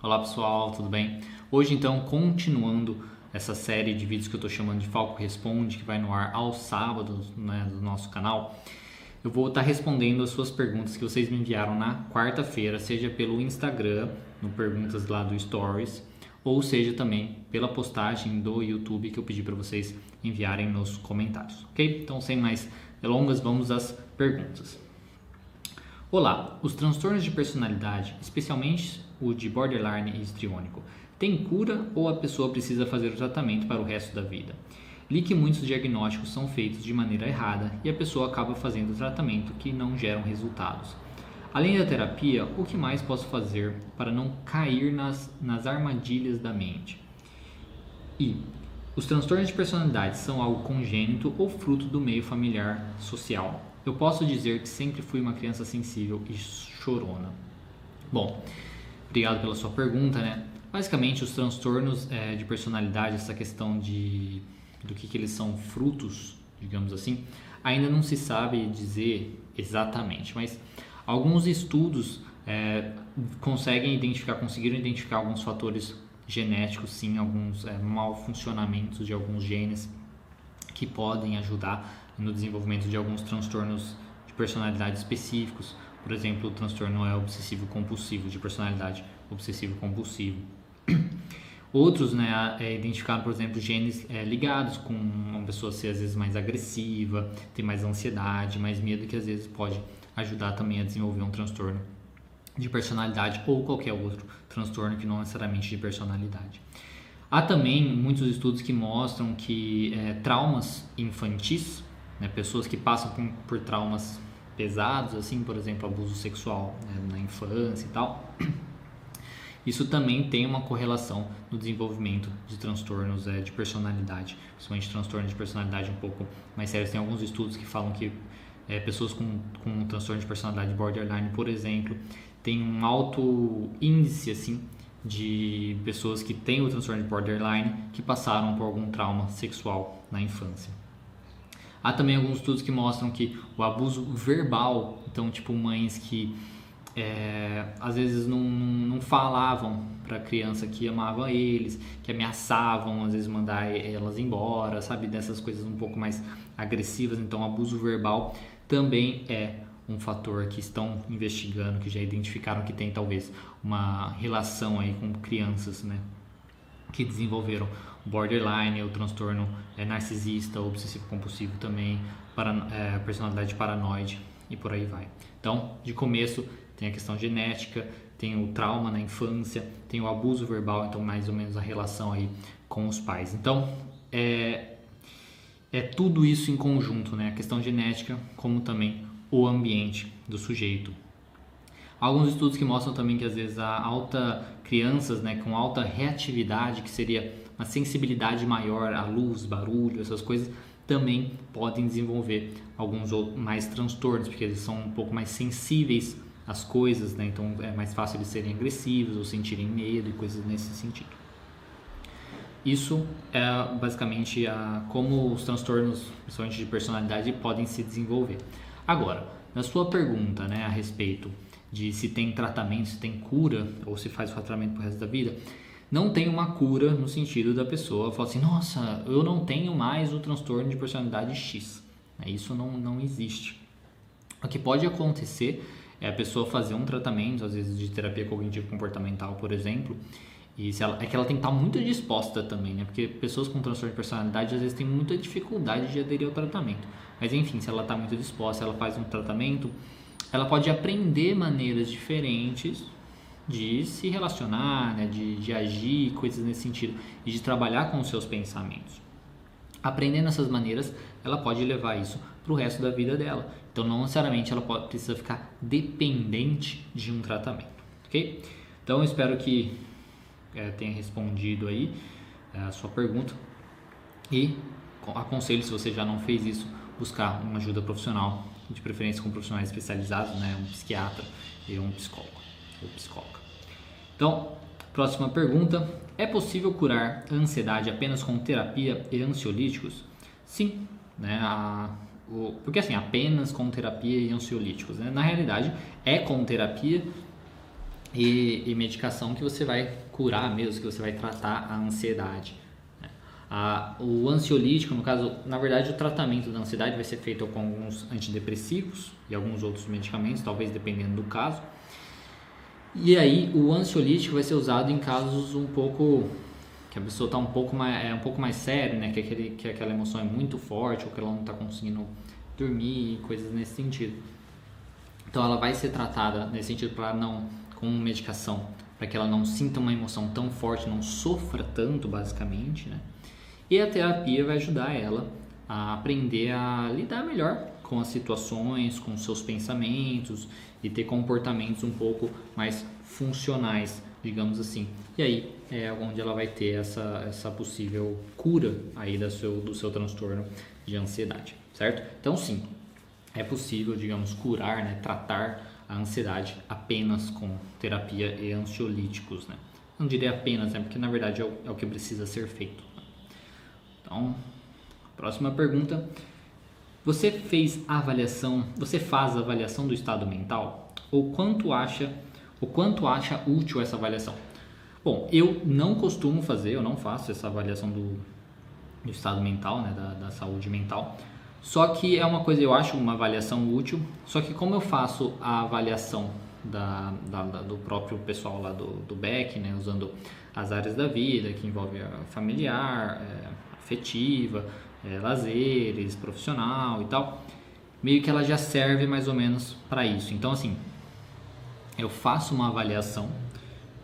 Olá pessoal, tudo bem? Hoje então, continuando essa série de vídeos que eu estou chamando de Falco Responde, que vai no ar aos sábados, né, do nosso canal, eu vou estar respondendo as suas perguntas que vocês me enviaram na quarta-feira, seja pelo Instagram, no Perguntas lá do Stories, ou seja também pela postagem do YouTube que eu pedi para vocês enviarem nos comentários, ok? Então, sem mais delongas, vamos às perguntas. Olá, os transtornos de personalidade, especialmente o de borderline e histriônico, tem cura ou a pessoa precisa fazer o tratamento para o resto da vida? Li que muitos diagnósticos são feitos de maneira errada e a pessoa acaba fazendo o tratamento que não geram resultados. Além da terapia, o que mais posso fazer para não cair nas armadilhas da mente? E os transtornos de personalidade são algo congênito ou fruto do meio familiar social? Eu posso dizer que sempre fui uma criança sensível e chorona. Bom, obrigado pela sua pergunta, né? Basicamente, os transtornos de personalidade, essa questão do que eles são frutos, digamos assim, ainda não se sabe dizer exatamente, mas alguns estudos conseguiram identificar alguns fatores genéticos, sim, alguns mal funcionamentos de alguns genes que podem ajudar no desenvolvimento de alguns transtornos de personalidade específicos. Por exemplo, o transtorno obsessivo-compulsivo, de personalidade obsessivo-compulsivo. Outros, identificaram, por exemplo, genes ligados com uma pessoa ser às vezes mais agressiva, ter mais ansiedade, mais medo, que às vezes pode ajudar também a desenvolver um transtorno de personalidade ou qualquer outro transtorno que não necessariamente de personalidade. Há também muitos estudos que mostram que traumas infantis, pessoas que passam por traumas pesados, assim, por exemplo, abuso sexual na infância e tal, isso também tem uma correlação no desenvolvimento de transtornos de personalidade, principalmente transtornos de personalidade um pouco mais sérios. Tem alguns estudos que falam que pessoas com transtorno de personalidade borderline, por exemplo, têm um alto índice assim, de pessoas que têm o transtorno de borderline que passaram por algum trauma sexual na infância. Há também alguns estudos que mostram que o abuso verbal, então tipo mães que às vezes não falavam para a criança que amava eles, que ameaçavam às vezes mandar elas embora, sabe, dessas coisas um pouco mais agressivas. Então abuso verbal também é um fator que estão investigando, que já identificaram que tem talvez uma relação aí com crianças, que desenvolveram borderline, o transtorno narcisista, obsessivo-compulsivo também, personalidade paranoide e por aí vai. Então, de começo, tem a questão genética, tem o trauma na infância, tem o abuso verbal, então mais ou menos a relação aí com os pais. Então, é tudo isso em conjunto, a questão genética, como também o ambiente do sujeito. Há alguns estudos que mostram também que às vezes crianças com alta reatividade, que seria uma sensibilidade maior à luz, barulho, essas coisas, também podem desenvolver alguns mais transtornos, porque eles são um pouco mais sensíveis às coisas, então é mais fácil eles serem agressivos ou sentirem medo e coisas nesse sentido. Isso é basicamente como os transtornos, principalmente de personalidade, podem se desenvolver. Agora, na sua pergunta a respeito de se tem tratamento, se tem cura ou se faz o tratamento pro resto da vida, não tem uma cura no sentido da pessoa falar assim, nossa, eu não tenho mais o transtorno de personalidade X. Isso não existe. O que pode acontecer é a pessoa fazer um tratamento, às vezes de terapia cognitivo-comportamental, por exemplo, e é que ela tem que estar muito disposta também, porque pessoas com transtorno de personalidade às vezes têm muita dificuldade de aderir ao tratamento. Mas enfim, se ela está muito disposta, ela faz um tratamento, ela pode aprender maneiras diferentes de se relacionar, de agir, coisas nesse sentido, e de trabalhar com os seus pensamentos. Aprendendo essas maneiras, ela pode levar isso para o resto da vida dela. Então, não necessariamente ela precisa ficar dependente de um tratamento, ok? Então, eu espero que tenha respondido aí a sua pergunta e aconselho, se você já não fez isso, buscar uma ajuda profissional, de preferência com profissionais especializados, um psiquiatra e um psicólogo ou psicóloga. Então, próxima pergunta: é possível curar a ansiedade apenas com terapia e ansiolíticos? Sim, porque assim, apenas com terapia e ansiolíticos, na realidade é com terapia e medicação que você vai curar mesmo, que você vai tratar a ansiedade. O ansiolítico, no caso, na verdade, o tratamento da ansiedade vai ser feito com alguns antidepressivos e alguns outros medicamentos, talvez dependendo do caso. E aí, o ansiolítico vai ser usado em casos um pouco que a pessoa está um pouco mais séria, né? Que aquela emoção é muito forte ou que ela não está conseguindo dormir, coisas nesse sentido. Então, ela vai ser tratada nesse sentido para não com medicação, para que ela não sinta uma emoção tão forte, não sofra tanto, basicamente, né? E a terapia vai ajudar ela a aprender a lidar melhor com as situações, com os seus pensamentos e ter comportamentos um pouco mais funcionais, digamos assim. E aí é onde ela vai ter essa possível cura aí do seu transtorno de ansiedade, certo? Então sim, é possível, digamos, curar, né, tratar a ansiedade apenas com terapia e ansiolíticos, né? Não diria apenas, né, porque na verdade é o que precisa ser feito. Então, próxima pergunta. Você faz a avaliação do estado mental? Ou quanto acha útil essa avaliação? Bom, eu não costumo fazer, eu não faço essa avaliação do estado mental, né, da saúde mental. Só que é uma coisa, eu acho uma avaliação útil, só que como eu faço a avaliação do próprio pessoal lá do Beck, né, usando as áreas da vida, que envolve a familiar, afetiva, lazeres, profissional e tal, meio que ela já serve mais ou menos para isso. Então, assim, eu faço uma avaliação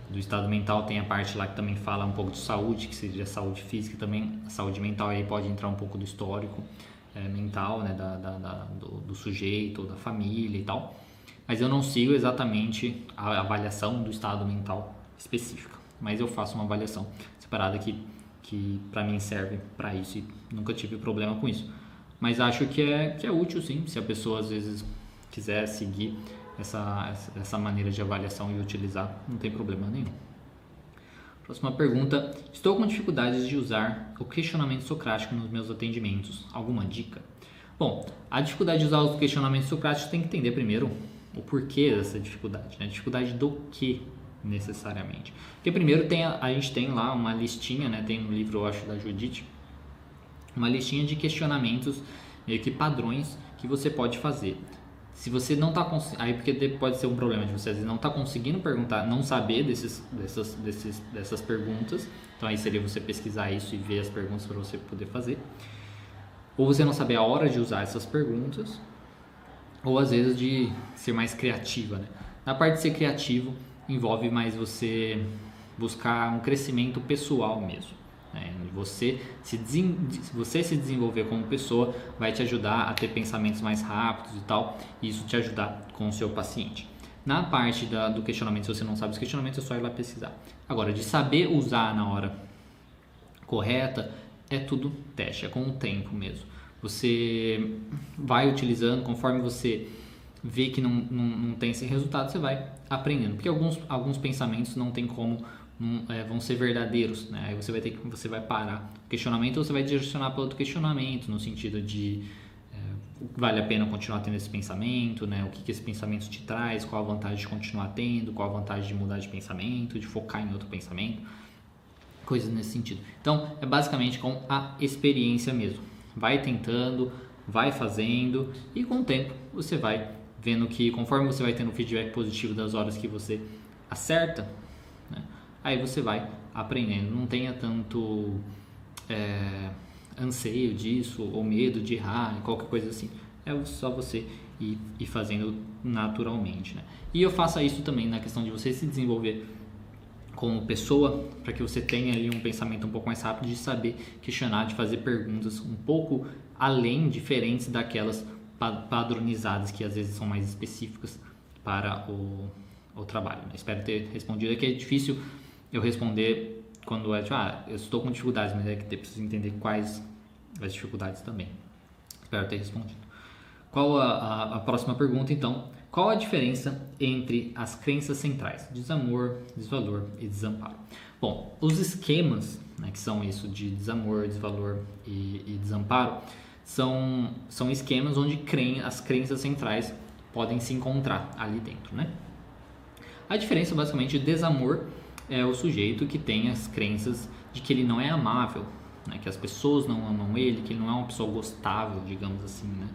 do estado mental, tem a parte lá que também fala um pouco de saúde, que seria saúde física também, a saúde mental aí pode entrar um pouco do histórico mental, né, do sujeito, da família e tal, mas eu não sigo exatamente a avaliação do estado mental específica, mas eu faço uma avaliação separada que para mim serve para isso e nunca tive problema com isso, mas acho que é útil sim, se a pessoa às vezes quiser seguir essa maneira de avaliação e utilizar, não tem problema nenhum. Próxima pergunta. Estou com dificuldades de usar o questionamento socrático nos meus atendimentos. Alguma dica? Bom, a dificuldade de usar os questionamentos socráticos tem que entender primeiro o porquê dessa dificuldade, né? Dificuldade do que necessariamente? Porque primeiro a gente tem lá uma listinha, né? Tem um livro, eu acho, da Judith, uma listinha de questionamentos, meio que padrões que você pode fazer. Se você não está conseguindo, aí porque pode ser um problema de você às vezes não está conseguindo perguntar, não saber dessas perguntas, então aí seria você pesquisar isso e ver as perguntas para você poder fazer, ou você não saber a hora de usar essas perguntas, ou às vezes de ser mais criativa, né? Na parte de ser criativo envolve mais você buscar um crescimento pessoal mesmo. Você se desenvolver como pessoa vai te ajudar a ter pensamentos mais rápidos e tal, e isso te ajudar com o seu paciente. Na parte do questionamento, se você não sabe os questionamentos, é só ir lá pesquisar. Agora, de saber usar na hora correta, é tudo teste, é com o tempo mesmo. Você vai utilizando, conforme você vê que não tem esse resultado, você vai aprendendo, porque alguns pensamentos não tem como vão ser verdadeiros, né? Aí você vai parar o questionamento ou você vai direcionar para outro questionamento, no sentido de vale a pena continuar tendo esse pensamento, né? O que esse pensamento te traz, qual a vantagem de continuar tendo, qual a vantagem de mudar de pensamento, de focar em outro pensamento, coisas nesse sentido. Então, é basicamente com a experiência mesmo. Vai tentando, vai fazendo e com o tempo você vai vendo que conforme você vai tendo feedback positivo das horas que você acerta, né? Aí você vai aprendendo, não tenha tanto anseio disso ou medo de errar, qualquer coisa assim. É só você ir fazendo naturalmente, né? E eu faço isso também na questão de você se desenvolver como pessoa, para que você tenha ali um pensamento um pouco mais rápido, de saber questionar, de fazer perguntas um pouco além, diferentes daquelas padronizadas, que às vezes são mais específicas para o trabalho, né? Espero ter respondido. Aqui é difícil eu responder quando é tipo, eu estou com dificuldades, mas é que preciso entender quais as dificuldades também. Espero ter respondido. Qual a próxima pergunta, então? Qual a diferença entre as crenças centrais? Desamor, desvalor e desamparo. Bom, os esquemas, né, que são isso de desamor, desvalor e desamparo, são esquemas onde as crenças centrais podem se encontrar ali dentro, né? A diferença, basicamente, de desamor é o sujeito que tem as crenças de que ele não é amável, né? Que as pessoas não amam ele, que ele não é uma pessoa gostável, digamos assim, né?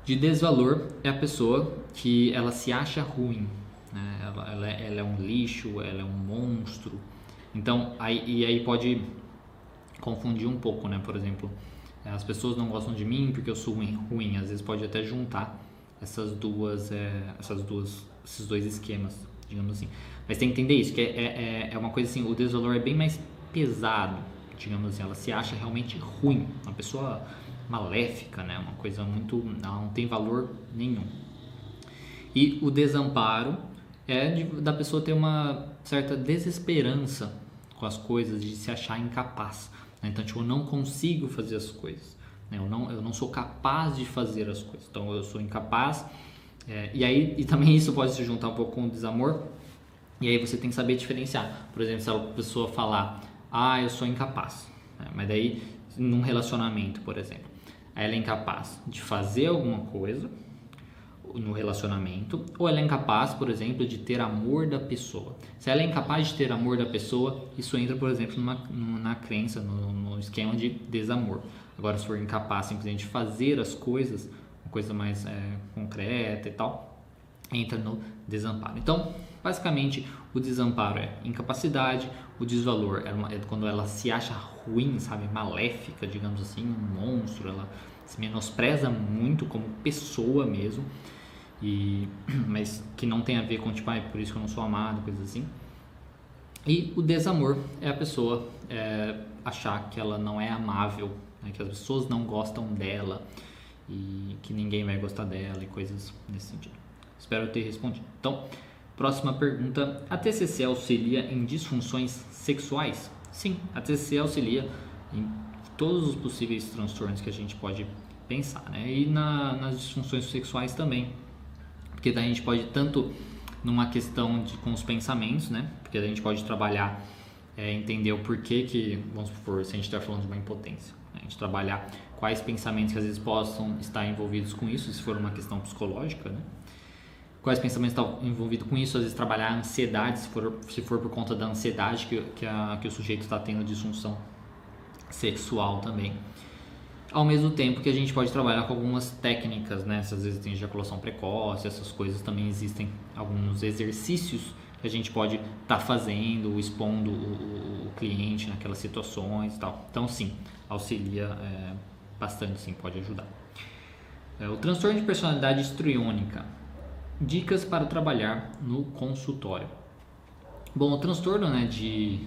De desvalor é a pessoa que ela se acha ruim, né? Ela é um lixo, ela é um monstro. Então, aí pode confundir um pouco, né? Por exemplo, as pessoas não gostam de mim porque eu sou ruim. Às vezes pode até juntar esses dois esquemas, digamos assim. Mas tem que entender isso, que é uma coisa assim, o desvalor é bem mais pesado, digamos assim. Ela se acha realmente ruim, uma pessoa maléfica, né? Uma coisa muito... ela não tem valor nenhum. E o desamparo é da pessoa ter uma certa desesperança com as coisas, de se achar incapaz, né? Então, tipo, eu não consigo fazer as coisas, né? Eu não sou capaz de fazer as coisas, então eu sou incapaz. E também isso pode se juntar um pouco com o desamor, e aí você tem que saber diferenciar. Por exemplo, se a pessoa falar, eu sou incapaz, né? Mas daí, num relacionamento, por exemplo, ela é incapaz de fazer alguma coisa no relacionamento, ou ela é incapaz, por exemplo, de ter amor da pessoa. Se ela é incapaz de ter amor da pessoa, isso entra, por exemplo, na crença, no esquema de desamor. Agora, se for incapaz simplesmente de fazer as coisas, uma coisa mais concreta e tal, entra no desamparo. Então, basicamente, o desamparo é incapacidade, o desvalor é quando ela se acha ruim, sabe, maléfica, digamos assim, um monstro, ela se menospreza muito como pessoa mesmo, mas que não tem a ver com tipo, por isso que eu não sou amado, coisas assim. E o desamor é a pessoa achar que ela não é amável, né, que as pessoas não gostam dela e que ninguém vai gostar dela e coisas nesse sentido. Espero ter respondido. Então, próxima pergunta: a TCC auxilia em disfunções sexuais? Sim, a TCC auxilia em todos os possíveis transtornos que a gente pode pensar, né? E nas disfunções sexuais também, porque daí a gente pode tanto numa questão com os pensamentos, né? Porque daí a gente pode trabalhar, entender o porquê que, vamos supor, se a gente está falando de uma impotência, né? A gente trabalhar quais pensamentos que às vezes possam estar envolvidos com isso, se for uma questão psicológica, né? Quais pensamentos estão envolvidos com isso, às vezes trabalhar a ansiedade, se for por conta da ansiedade que o sujeito está tendo disfunção sexual também. Ao mesmo tempo que a gente pode trabalhar com algumas técnicas, né? Às vezes tem ejaculação precoce, essas coisas também existem alguns exercícios que a gente pode estar fazendo, expondo o cliente naquelas situações e tal. Então sim, auxilia bastante, sim, pode ajudar. O transtorno de personalidade histriônica. Dicas para trabalhar no consultório. Bom, o transtorno, né, de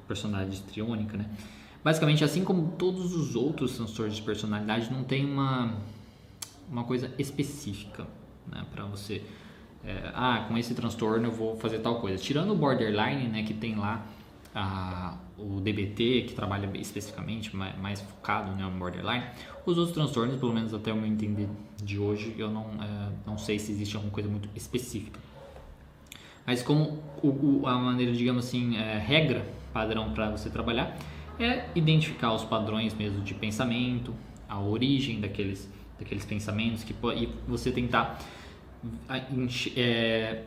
personalidade histriônica, né? Basicamente, assim como todos os outros transtornos de personalidade, não tem uma coisa específica, né, para você. Com esse transtorno eu vou fazer tal coisa. Tirando o borderline, né, que tem lá o DBT, que trabalha especificamente, mais focado, né, no borderline, os outros transtornos, pelo menos até o meu entender de hoje, eu não sei se existe alguma coisa muito específica. Mas como a maneira, digamos assim, regra, padrão para você trabalhar, é identificar os padrões mesmo de pensamento, a origem daqueles pensamentos, e você tentar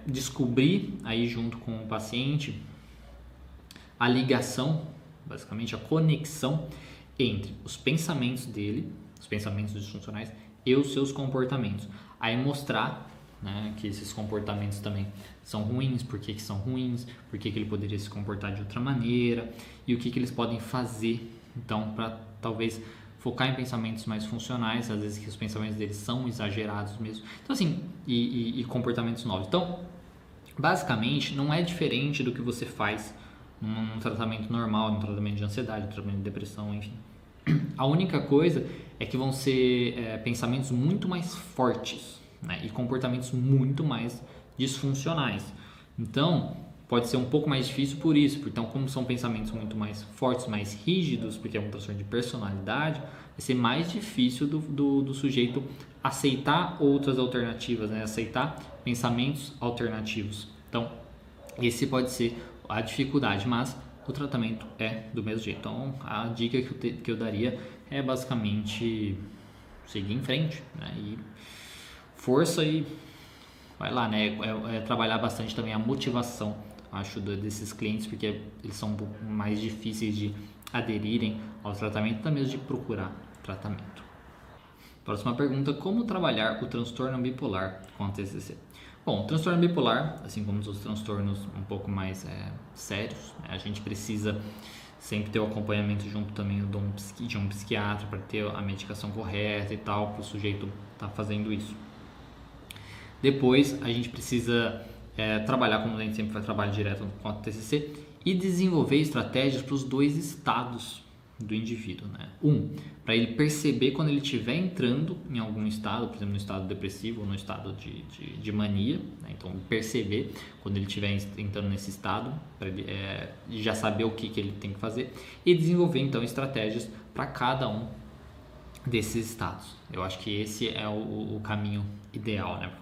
descobrir aí junto com o paciente a ligação, basicamente a conexão entre os pensamentos dele, os pensamentos disfuncionais e os seus comportamentos. Aí mostrar, né, que esses comportamentos também são ruins, por que são ruins, por que ele poderia se comportar de outra maneira e o que eles podem fazer, então, para talvez focar em pensamentos mais funcionais, às vezes que os pensamentos deles são exagerados mesmo. Então, assim, e comportamentos novos. Então, basicamente, não é diferente do que você faz num tratamento normal, num tratamento de ansiedade, num tratamento de depressão, enfim. A única coisa é que vão ser pensamentos muito mais fortes, né, e comportamentos muito mais disfuncionais. Então, pode ser um pouco mais difícil por isso. Então, como são pensamentos muito mais fortes, mais rígidos, porque é um transtorno de personalidade, vai ser mais difícil do sujeito aceitar outras alternativas, né, aceitar pensamentos alternativos. Então, esse pode ser a dificuldade, mas o tratamento é do mesmo jeito. Então, a dica que eu daria é basicamente seguir em frente, né? E força e vai lá, né? Trabalhar bastante também a motivação, acho, desses clientes, porque eles são um pouco mais difíceis de aderirem ao tratamento, até mesmo de procurar tratamento. Próxima pergunta: como trabalhar o transtorno bipolar com a TCC? Bom, o transtorno bipolar, assim como os transtornos um pouco mais sérios, né, a gente precisa sempre ter o acompanhamento junto também de um psiquiatra para ter a medicação correta e tal, para o sujeito estar fazendo isso. Depois, a gente precisa trabalhar, como a gente sempre vai trabalhar direto com a TCC, e desenvolver estratégias para os dois estados do indivíduo, né? Para ele perceber quando ele estiver entrando em algum estado, por exemplo, no estado depressivo ou no estado de mania, né? Então, perceber quando ele estiver entrando nesse estado, para ele já saber o que ele tem que fazer, e desenvolver, então, estratégias para cada um desses estados. Eu acho que esse é o caminho ideal, né?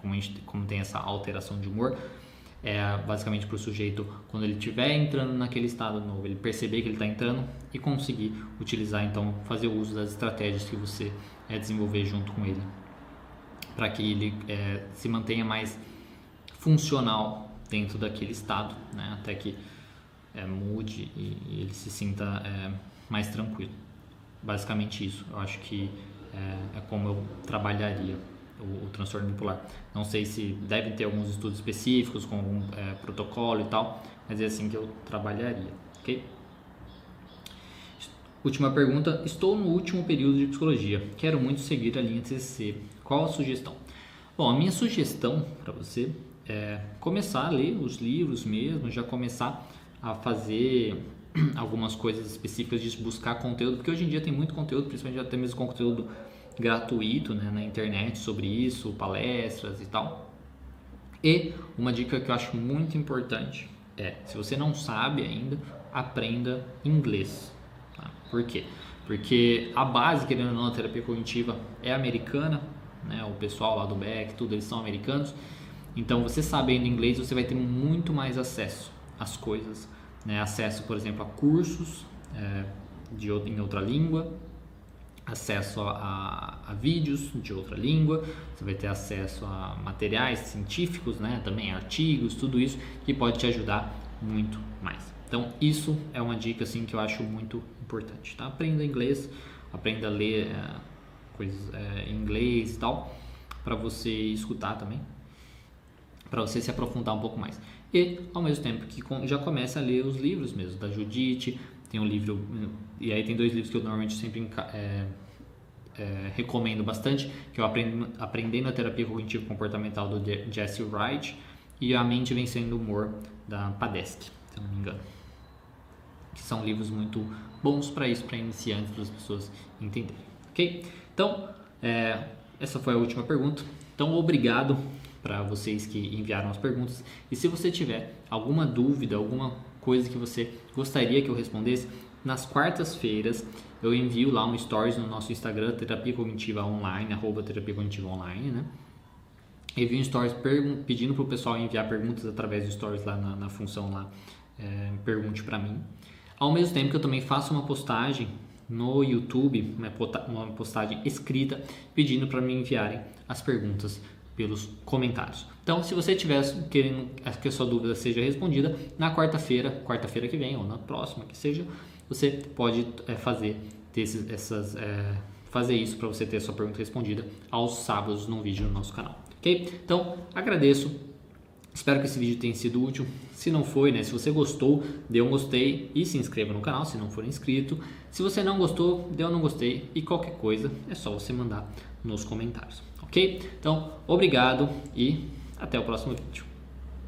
Como tem essa alteração de humor, basicamente para o sujeito, quando ele estiver entrando naquele estado novo, ele perceber que ele está entrando e conseguir utilizar, então, fazer uso das estratégias que você desenvolver junto com ele, para que ele se mantenha mais funcional dentro daquele estado, né? Até que mude e ele se sinta mais tranquilo. Basicamente isso, eu acho que é como eu trabalharia o transtorno bipolar. Não sei se deve ter alguns estudos específicos com algum protocolo e tal, mas é assim que eu trabalharia, ok? Última pergunta: estou no último período de psicologia, quero muito seguir a linha TCC, qual a sugestão? Bom, a minha sugestão para você é começar a ler os livros mesmo, já começar a fazer algumas coisas específicas de buscar conteúdo, porque hoje em dia tem muito conteúdo, principalmente até mesmo conteúdo gratuito, né, na internet sobre isso, palestras e tal. E uma dica que eu acho muito importante se você não sabe ainda, aprenda inglês. Tá? Por quê? Porque a base, querendo ou não, da terapia cognitiva é americana, né? O pessoal lá do Beck, tudo, eles são americanos. Então, você sabendo inglês, você vai ter muito mais acesso às coisas, né? Acesso, por exemplo, a cursos em outra língua, acesso a vídeos de outra língua, você vai ter acesso a materiais científicos, né? Também artigos, tudo isso que pode te ajudar muito mais. Então, isso é uma dica assim, que eu acho muito importante, tá? Aprenda inglês, aprenda a ler coisas em inglês e tal, para você escutar também, para você se aprofundar um pouco mais. E, ao mesmo tempo que já começa a ler os livros mesmo, da Judith. Tem um livro, e aí tem dois livros que eu normalmente sempre recomendo bastante, que é o Aprendendo a Terapia Cognitivo Comportamental, do Jesse Wright, e A Mente Vencendo o Humor, da Padesky, se não me engano. Que são livros muito bons para isso, para iniciantes, para as pessoas entenderem. Ok? Então, essa foi a última pergunta. Então, obrigado para vocês que enviaram as perguntas. E se você tiver alguma dúvida, alguma coisa que você gostaria que eu respondesse, nas quartas-feiras eu envio lá um stories no nosso Instagram, Terapia Cognitiva Online, @Terapia Cognitiva Online, né? Envio um stories pedindo para o pessoal enviar perguntas através do stories lá na função lá, pergunte para mim. Ao mesmo tempo que eu também faço uma postagem no YouTube, uma postagem escrita, pedindo para me enviarem as perguntas pelos comentários. Então, se você estiver querendo que a sua dúvida seja respondida, na quarta-feira que vem, ou na próxima que seja, você pode fazer isso para você ter a sua pergunta respondida aos sábados num vídeo no nosso canal, ok? Então, agradeço, espero que esse vídeo tenha sido útil. Se não foi, né, se você gostou, dê um gostei e se inscreva no canal se não for inscrito. Se você não gostou, dê um não gostei, e qualquer coisa é só você mandar nos comentários, ok? Então, obrigado e até o próximo vídeo.